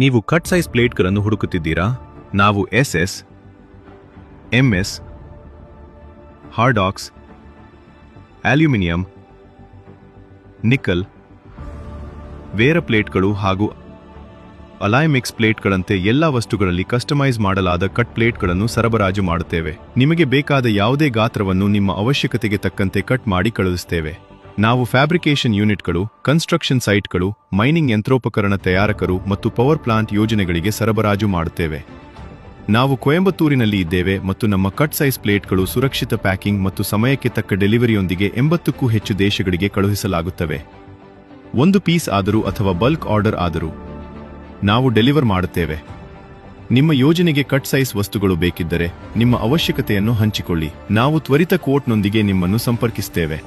ನೀವು cut size ಪ್ಲೇಟ್ಗಳನ್ನು ಹುಡುಕುತ್ತಿದ್ದೀರಾ? ನಾವು SS, MS, ಹಾರ್ಡಾಕ್ಸ್, aluminium, ನಿಕಲ್, ವೇರ ಪ್ಲೇಟ್ಗಳು ಹಾಗೂ ಅಲೈಮಿಕ್ಸ್ ಪ್ಲೇಟ್ಗಳಂತೆ ಎಲ್ಲಾ ವಸ್ತುಗಳಲ್ಲಿ ಕಸ್ಟಮೈಸ್ ಮಾಡಲಾದ ಕಟ್ ಪ್ಲೇಟ್ಗಳನ್ನು ಸರಬರಾಜು ಮಾಡುತ್ತೇವೆ. ನಿಮಗೆ ಬೇಕಾದ ಯಾವುದೇ ಗಾತ್ರವನ್ನು ನಿಮ್ಮ ಅವಶ್ಯಕತೆಗೆ ತಕ್ಕಂತೆ ಕಟ್ ಮಾಡಿ ಕಳುಹಿಸುತ್ತೇವೆ. ನಾವು ಫ್ಯಾಬ್ರಿಕೇಶನ್ ಯೂನಿಟ್ಗಳು, ಕನ್ಸ್ಟ್ರಕ್ಷನ್ ಸೈಟ್ಗಳು, ಮೈನಿಂಗ್ ಯಂತ್ರೋಪಕರಣ ತಯಾರಕರು ಮತ್ತು ಪವರ್ ಪ್ಲಾಂಟ್ ಯೋಜನೆಗಳಿಗೆ ಸರಬರಾಜು ಮಾಡುತ್ತೇವೆ. ನಾವು ಕೊಯಂಬತ್ತೂರಿನಲ್ಲಿ ಇದ್ದೇವೆ ಮತ್ತು ನಮ್ಮ ಕಟ್ ಸೈಜ್ ಪ್ಲೇಟ್ಗಳು ಸುರಕ್ಷಿತ ಪ್ಯಾಕಿಂಗ್ ಮತ್ತು ಸಮಯಕ್ಕೆ ತಕ್ಕ ಡೆಲಿವರಿಯೊಂದಿಗೆ 80ಕ್ಕೂ ಹೆಚ್ಚು ದೇಶಗಳಿಗೆ ಕಳುಹಿಸಲಾಗುತ್ತವೆ. ಒಂದು ಪೀಸ್ ಆದರೂ ಅಥವಾ ಬಲ್ಕ್ ಆರ್ಡರ್ ಆದರೂ ನಾವು ಡೆಲಿವರ್ ಮಾಡುತ್ತೇವೆ. ನಿಮ್ಮ ಯೋಜನೆಗೆ ಕಟ್ ಸೈಜ್ ವಸ್ತುಗಳು ಬೇಕಿದ್ದರೆ ನಿಮ್ಮ ಅವಶ್ಯಕತೆಯನ್ನು ಹಂಚಿಕೊಳ್ಳಿ. ನಾವು ತ್ವರಿತ ಕೋಟ್ನೊಂದಿಗೆ ನಿಮ್ಮನ್ನು ಸಂಪರ್ಕಿಸುತ್ತೇವೆ.